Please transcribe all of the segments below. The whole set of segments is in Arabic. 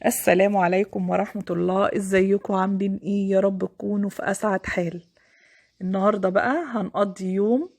السلام عليكم ورحمة الله. ازيكم عاملين ايه؟ يا رب تكونوا في اسعد حال. النهاردة بقى هنقضي يوم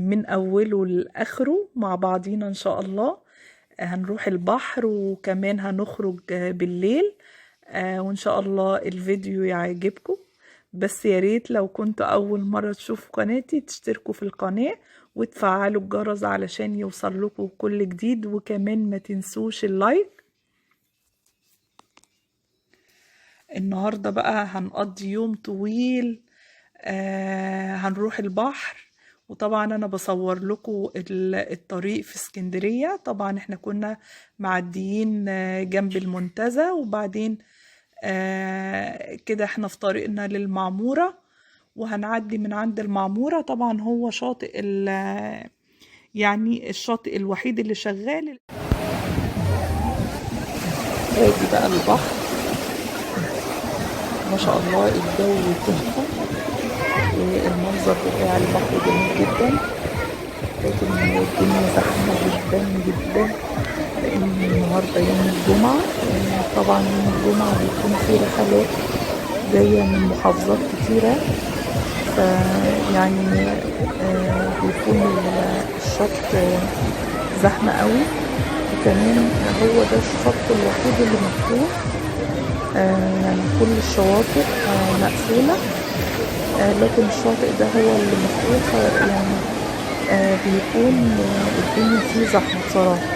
من اوله لاخره مع بعضينا ان شاء الله. هنروح البحر وكمان هنخرج بالليل. وان شاء الله الفيديو يعجبكم. بس يا ريت لو كنتوا اول مرة تشوفوا قناتي تشتركوا في القناة وتفعلوا الجرس علشان يوصل لكم كل جديد، وكمان ما تنسوش اللايك. النهاردة بقى هنقضي يوم طويل. هنروح البحر. وطبعا انا بصور لكم الطريق في اسكندرية. طبعا احنا كنا معديين جنب المنتزه، وبعدين كده احنا في طريقنا للمعمورة، وهنعدي من عند المعمورة. طبعا هو شاطئ يعني الشاطئ الوحيد اللي شغال. ادي بقى البحر، ما شاء الله الجو تحفة والمنظر بتاع البحر جميل جدا، لكن الدنيا زحمة جدا جدا لأن النهاردة يوم الجمعة. طبعا يوم الجمعة بيكون فيه رحلات جاية من محافظات كتيرة، فيعني بيكون الشط زحمة قوي. وكمان هو ده الشط الوحيد اللي مفتوح، يعني كل الشواطئ مقفولة، لكن الشاطئ ده هو اللي مفتوح. يعني بيكون الدنيا فيه زحمة بصراحة،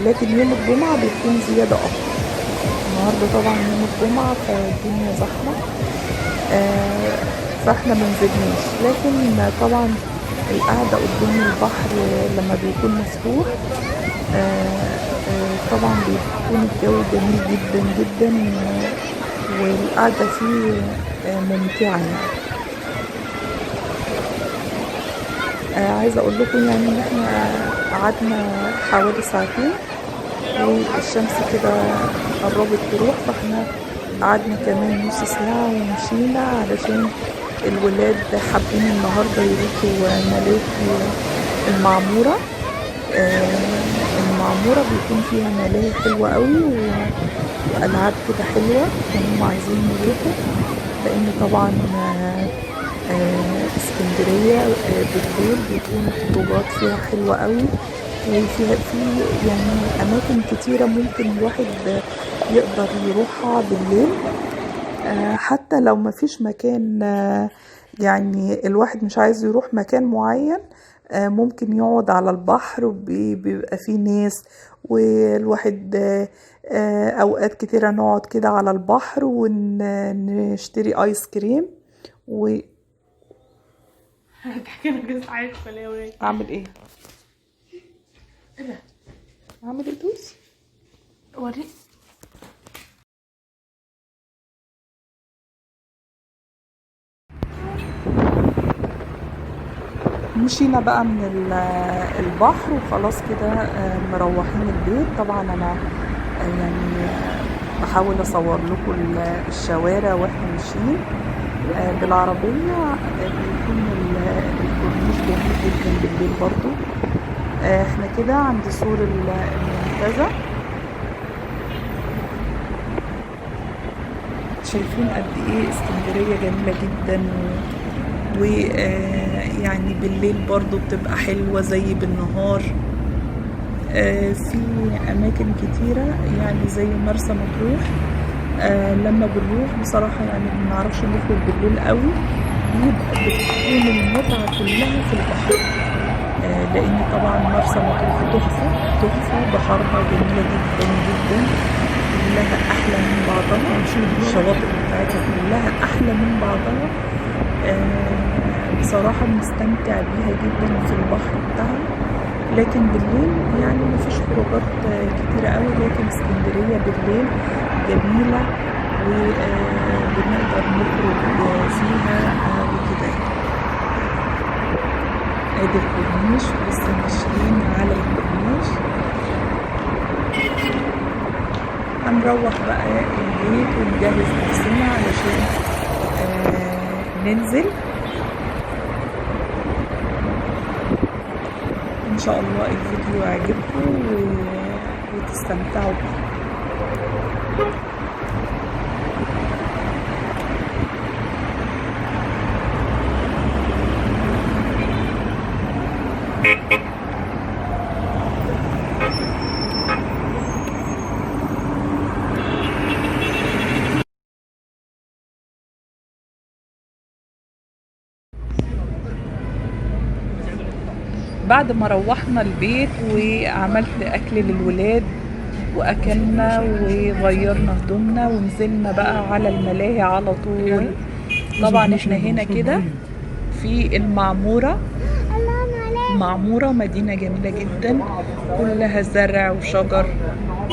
لكن يوم الجمعة بيكون زيادة أكتر. النهاردة طبعا يوم الجمعة فالدنيا زحمة، فاحنا منزلناش. لكن طبعا القعدة قدام البحر لما بيكون مفتوح طبعا بيكون الجو جميل جدا جدا، والقعدة فيه ممتعة يعني. عايزة اقول لكم يعني ان احنا قعدنا حوالي ساعتين، والشمس كده قربت تروح، فاحنا قعدنا كمان نص ساعة ومشينا علشان الولاد حابين النهاردة يروحوا ملاهي المعمورة. المعمورة بيكون فيها ملاهي حلوة قوي وألعاب كده حلوة، هم عايزين يروحوا لأن طبعا اسكندرية بالليل بيكون الخروجات فيها حلوة قوي، وفيها يعني أماكن كتيرة ممكن الواحد يقدر يروحها بالليل. حتى لو مفيش مكان، يعني الواحد مش عايز يروح مكان معين، ممكن يقعد على البحر وبيبقى فيه ناس، والواحد اوقات كتيرة نقعد كده على البحر ونشتري ايس كريم هتحكي لك قصة عايش ولا ايه وليه؟ اعمل ايه؟ اعمل ايه؟ دوس وريني. مشينا بقى من البحر وخلاص كده مروحين البيت. طبعا انا يعني بحاول اصور لكم الشوارع واحنا ماشيين بالعربية. بيكون الكورنيش جميل جدا بالليل برضو. احنا كده عند سور المنتزه، شايفين قد ايه اسكندرية جميلة جدا، ويعني بالليل برضو بتبقى حلوة زي بالنهار. في أماكن كتيرة يعني زي مرسى مطروح. لما بنروح بصراحة يعني ما بنعرفش نخرج بالليل قوي، بتكون المتعة كلها في البحر. لأن طبعا مرسى مطروح تحفة تحفة، بحرها جميلة جدا جدا، كلها أحلى من بعضها. الشواطئ بتاعتها كلها أحلى من بعضها. بصراحة بنستمتع بيها جدا في البحر بتاعها. لكن بالليل يعني مفيش خروجات كتيرة قوي، لكن اسكندرية بالليل جميلة وبنقدر نخرج فيها وكده. ادي الكورنيش، لسه ماشيين على الكورنيش. هنروح بقى البيت ونجهز نفسنا علشان ننزل ان شاء الله. الفيديو يعجبكم تستمتعوا بيه. بعد ما روحنا البيت وعملت اكل للولاد واكلنا وغيرنا هدومنا ونزلنا بقى على الملاهي على طول. طبعا احنا هنا كده في المعمورة. معمورة مدينة جميلة جدا، كلها زرع وشجر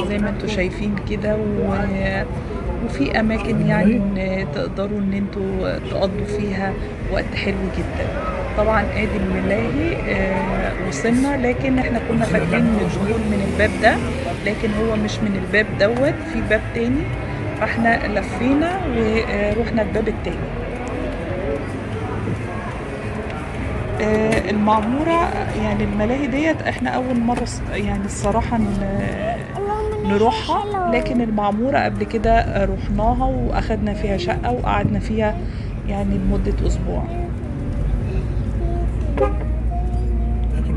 زي ما انتوا شايفين كده، وفي اماكن يعني ان تقدروا ان انتوا تقضوا فيها وقت حلو جدا. طبعا ادي الملاهي وصلنا، لكن احنا كنا فاكرين ان الدخول من الباب ده، لكن هو مش من الباب دوت، في باب تاني، فاحنا لفينا ورحنا الباب التاني. المعمورة يعني الملاهي ديت احنا اول مرة يعني الصراحة نروحها، لكن المعمورة قبل كده رحناها واخدنا فيها شقة وقعدنا فيها يعني لمدة اسبوع.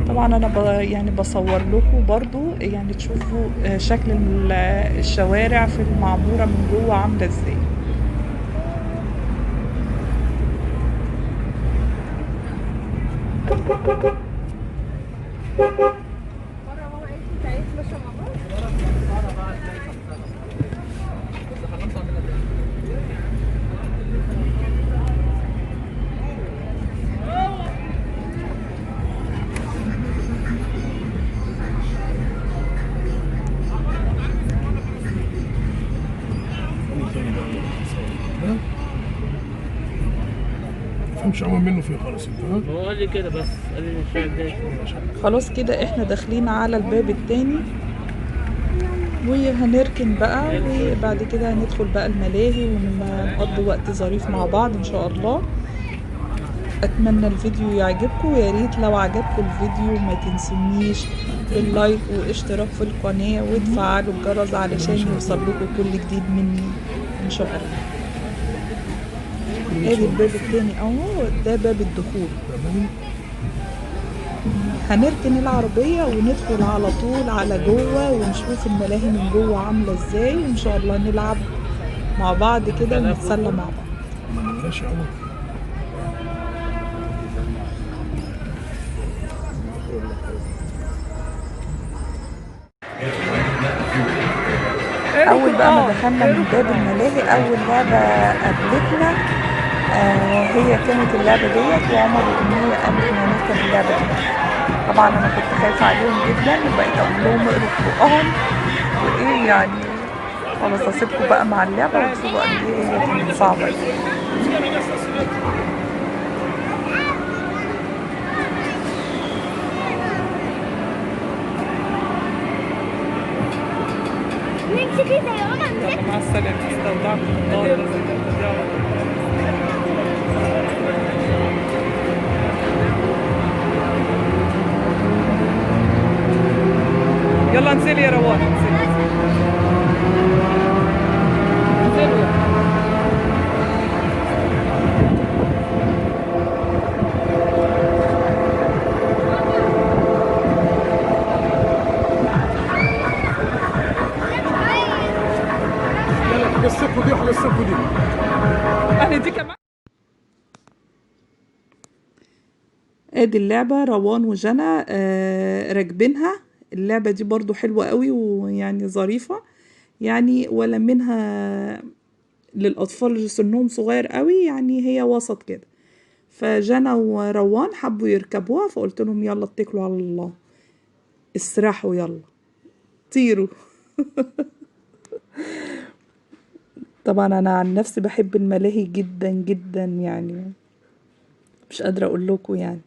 طبعا انا يعني بصور لكم برضو يعني تشوفوا شكل الشوارع في المعمورة من جوه عاملة ازاي. مش عمل منه فيه خالص انت. ها هو قال لي كده بس، قال لي الشارع الجاي. خلاص كده احنا داخلين على الباب التاني وهنركن بقى، وبعد كده هندخل بقى الملاهي ونقضي وقت ظريف مع بعض ان شاء الله. اتمنى الفيديو يعجبكم، ويا ريت لو عجبكم الفيديو ما تنسونيش باللايك واشتراك في القناة وتفعلوا الجرس علشان يوصل لكم كل جديد مني ان شاء الله. ادي الباب التاني اهو، ده باب الدخول. هنركن العربية وندخل على طول على جوه ونشوف الملاهي من جوه عاملة ازاي، وان شاء الله نلعب مع بعض كده ونتسلى مع بعض. ماشي يا عمر. اول بقى ما دخلنا من باب الملاهي اول لعبة قابلتنا هي كانت اللعبة ديت، وعمر وامنية قامت انها نركب اللعبة دي. طبعا انا كنت خايفة عليهم جدا وبقيت اقول لهم اقروا القرآن وايه يعني. خلاص هسيبكم بقى مع اللعبة وتشوفوا قد ايه هي كانت صعبة. يلا مع السلامة، استودعكم الله. يلا انزلي يا روان، انزلي. يلا السكو دي ولا السكو دي. انا دي كمان. ادي اللعبة روان وجنى راكبينها. اللعبة دي برضو حلوة قوي ويعني ظريفة يعني، ولا منها للأطفال اللي سنهم صغير قوي، يعني هي وسط كده. فجنى وروان حبوا يركبوها فقلت لهم يلا اتكلوا على الله، اسرحوا يلا طيروا. طبعا انا عن نفسي بحب الملاهي جدا جدا يعني، مش قادرة اقول لكم يعني.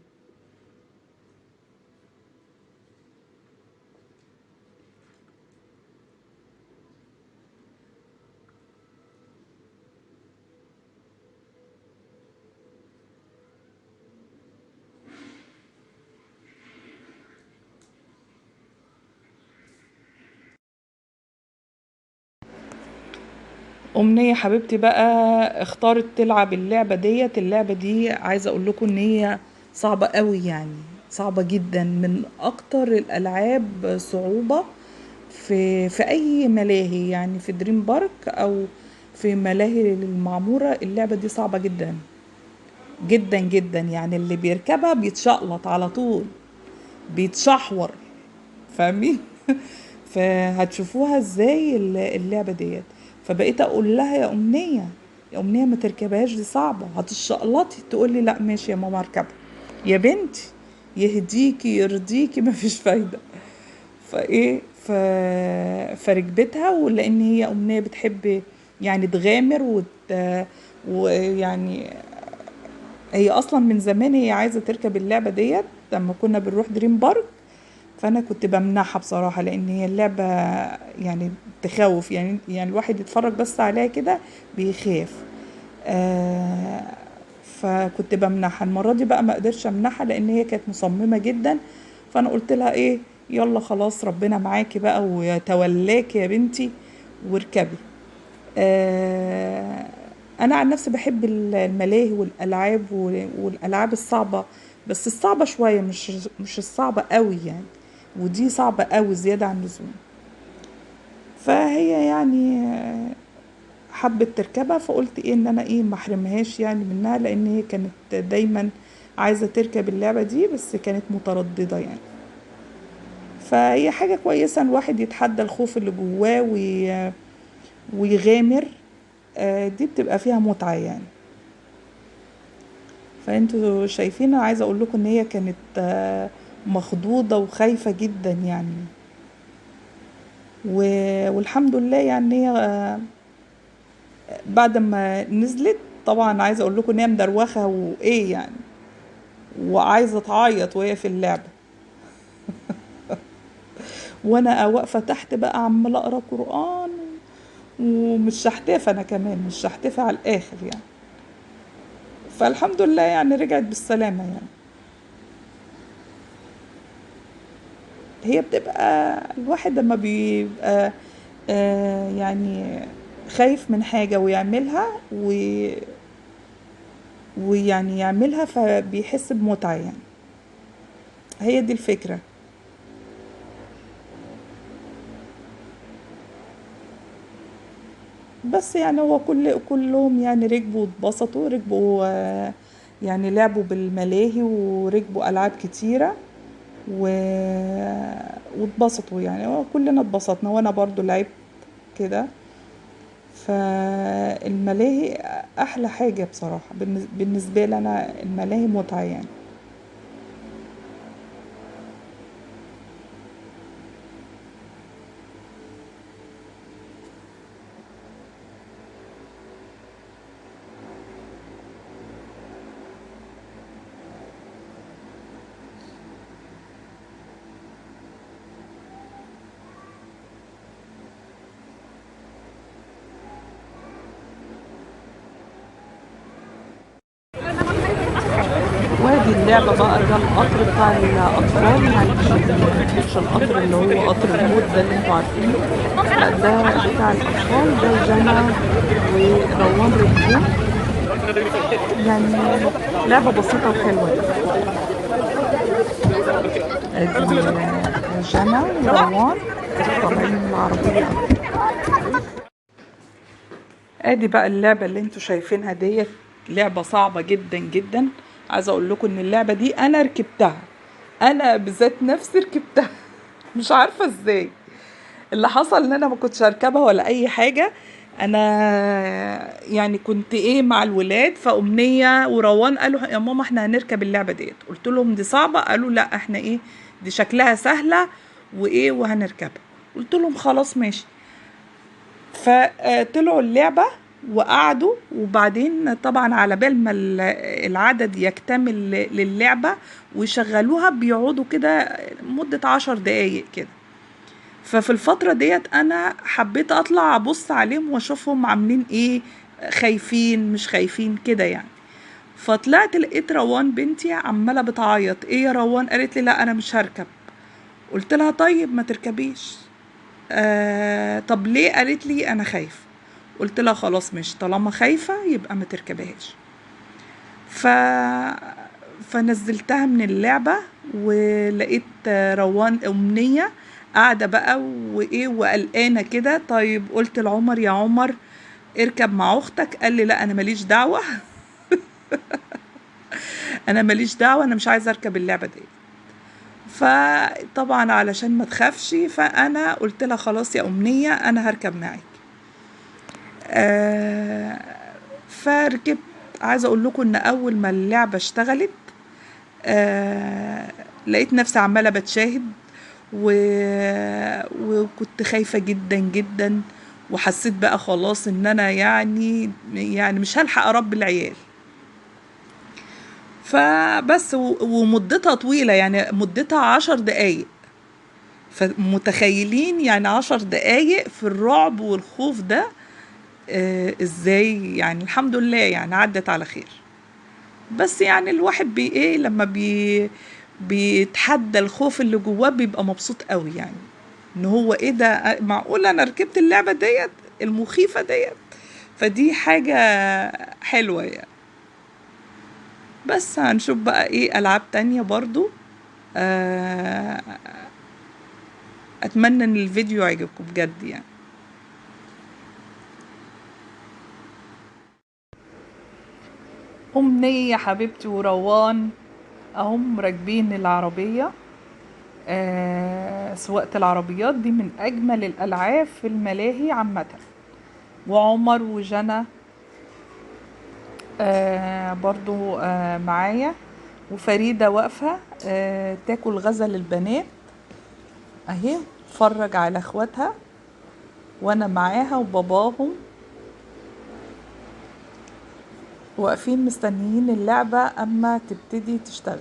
أمنية حبيبتي بقى اختارت تلعب اللعبة دي عايزة اقول لكم ان هي صعبة قوي، يعني صعبة جدا، من اكتر الالعاب صعوبة في اي ملاهي، يعني في دريم بارك او في ملاهي المعمورة. اللعبة دي صعبة جدا جدا جدا، يعني اللي بيركبها بيتشقلط على طول، بيتشحور، فاهمين؟ فهتشوفوها ازاي اللعبة ديت. فبقيت اقول لها يا امنية، يا امنية ما تركبهاش، دي صعبة هتشقلطي. تقول لي لا ماشي يا ماما اركبها. يا بنتي يهديكي يرضيكي مفيش فايدة. فايه ف... فركبتها، ولان هي امنية بتحب يعني تغامر ويعني هي اصلا من زمان هي عايزة تركب اللعبة ديت لما كنا بنروح دريم بارك. فانا كنت بمنعها بصراحه، لان هي اللعبه يعني تخوف، يعني الواحد يتفرج بس عليها كده بيخاف. آه فكنت بمنعها. المره دي بقى ما قدرتش امنعها لان هي كانت مصممه جدا. فانا قلت لها ايه، يلا خلاص ربنا معاكي بقى ويتولاكي يا بنتي واركبي. آه انا عن نفسي بحب الملاهي والالعاب والالعاب الصعبه، بس الصعبه شويه، مش الصعبه قوي يعني. ودي صعبه قوي زياده عن اللزوم. فهي يعني حبت تركبها، فقلت ايه ان انا ايه ما احرمهاش يعني منها، لان هي كانت دايما عايزه تركب اللعبه دي بس كانت متردده يعني. فهي حاجه كويسه الواحد يتحدى الخوف اللي جواه ويغامر. دي بتبقى فيها متعه يعني. فانتوا شايفين، أنا عايزه اقول لكم ان هي كانت مخضوضه وخايفه جدا يعني. والحمد لله يعني هي بعد ما نزلت طبعا عايزه اقول لكم ان هي مدروخه وايه يعني، وعايزه تعيط وهي في اللعبه. وانا واقفه تحت بقى عماله اقرا قران، ومش شحتفه، انا كمان مش شحتفه على الاخر يعني. فالحمد لله يعني رجعت بالسلامه يعني. هي بتبقى الواحد لما بيبقى يعني خايف من حاجة ويعملها ويعني يعملها فبيحس بمتعة يعني. هي دي الفكرة. بس يعني هو كلهم يعني ركبوا واتبسطوا، ركبوا يعني لعبوا بالملاهي وركبوا ألعاب كتيرة و... واتبسطوا يعني. كلنا اتبسطنا وانا برضو لعبت كده. فالملاهي احلى حاجة بصراحة بالنسبة لي انا، الملاهي متعة يعني. وادي اللعبة بقى، ده القطر بتاع الأطفال، مش القطر اللي هو قطر الموت ده اللي انتوا عارفينه، لا ده بتاع الأطفال. ده جنى وروان ركبوه، يعني لعبة بسيطة وحلوة يعني. ادي جنى وروان طالعين من العربية. ادي بقى اللعبة اللي انتوا شايفينها ديت، لعبة صعبة جدا جدا. عايزة اقول لكم ان اللعبة دي انا ركبتها، انا بذات نفسي ركبتها. مش عارفة ازاي اللي حصل، ان انا ما كنتش اركبها ولا اي حاجة. انا يعني كنت ايه مع الولاد، فأمنية وروان قالوا يا ماما احنا هنركب اللعبة ديت. قلت لهم دي صعبة، قالوا لا احنا ايه دي شكلها سهلة وايه وهنركبها. قلت لهم خلاص ماشي. فطلعوا اللعبة وقعدوا، وبعدين طبعا على بال ما العدد يكتمل للعبة ويشغلوها بيقعدوا كده مدة 10 دقايق كده. ففي الفترة ديت انا حبيت اطلع ابص عليهم واشوفهم عاملين ايه، خايفين مش خايفين كده يعني. فطلعت لقيت روان بنتي عمالة بتعيط. ايه يا روان؟ قالت لي لا انا مش هركب. قلت لها طيب ما تركبيش. طب ليه؟ قالت لي انا خايف. قلت لها خلاص مش طالما خايفة يبقى ما تركبهاش. فنزلتها من اللعبة، ولقيت روان أمنية قاعدة بقى وايه وقلقانة كده. طيب قلت لعمر يا عمر اركب مع اختك، قال لي لا انا ماليش دعوة. انا ماليش دعوة، انا مش عايزة اركب اللعبة دي. فطبعا علشان ما تخافش فانا قلت لها خلاص يا امنية انا هركب معاك. فركبت. عايزة اقول لكم ان اول ما اللعبة اشتغلت لقيت نفسي عمالة بتشاهد وكنت خايفة جدا جدا، وحسيت بقى خلاص ان انا يعني مش هلحق اربي العيال. فبس ومدتها طويلة، يعني مدتها 10 دقايق. فمتخيلين يعني 10 دقايق في الرعب والخوف ده ازاي. يعني الحمد لله يعني عدت على خير. بس يعني الواحد ايه لما بيتحدى الخوف اللي جواه بيبقى مبسوط قوي، يعني ان هو ايه ده معقول انا ركبت اللعبة ديت المخيفة ديت. فدي حاجة حلوة يعني. بس هنشوف بقى ايه العاب تانية برضو. اتمنى ان الفيديو يعجبكم بجد يعني. أمنية حبيبتي وروان اهم راكبين العربية. سواقة العربيات دي من اجمل الالعاب في الملاهي عامة. وعمر وجنى برضو معايا، وفريدة واقفة تاكل غزل البنات اهي، تفرج على اخواتها وانا معاها وباباهم واقفين مستنيين اللعبة اما تبتدي تشتغل.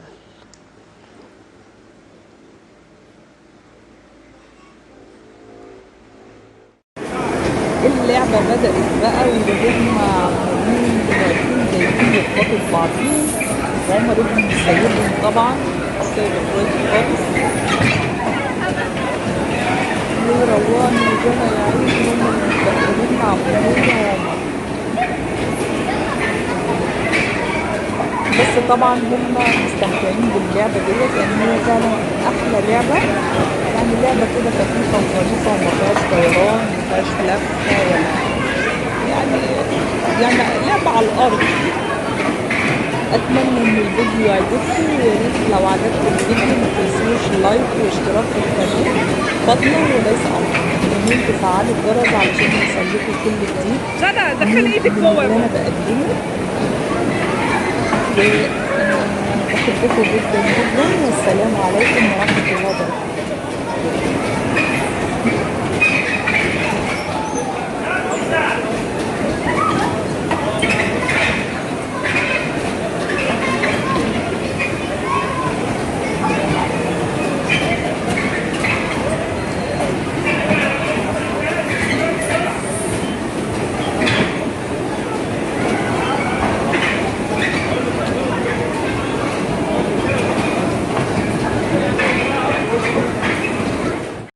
اللعبة بدأت بقى وهم عمالين واقفين جايين يخبطوا بعضين، وعمر ابني مش سايبهم طبعا، سايب اخواتي خالص. وروان وجنى يا عيني هم اللي مستقبلين مع أمنية وعمر. بس طبعا هم مستمتعين باللعبة ديت لأن هي فعلا أحلى لعبة. يعني لعبة كده خفيفة وظريفة ومفيهاش طيران ومفيهاش لفة ولا يعني لعبة على الأرض. أتمنى إن الفيديو يعجبكم، ويا ريت لو عجبكم الفيديو متنسوش لايك واشتراك في القناة فضلا وليس أمرا، وكمان تفعلوا الجرس علشان يوصلكوا كل جديد. غدا دخل ايدك جوه اللي أنا بقدمه. بحبكم جدا جدا، والسلام عليكم ورحمة الله وبركاته.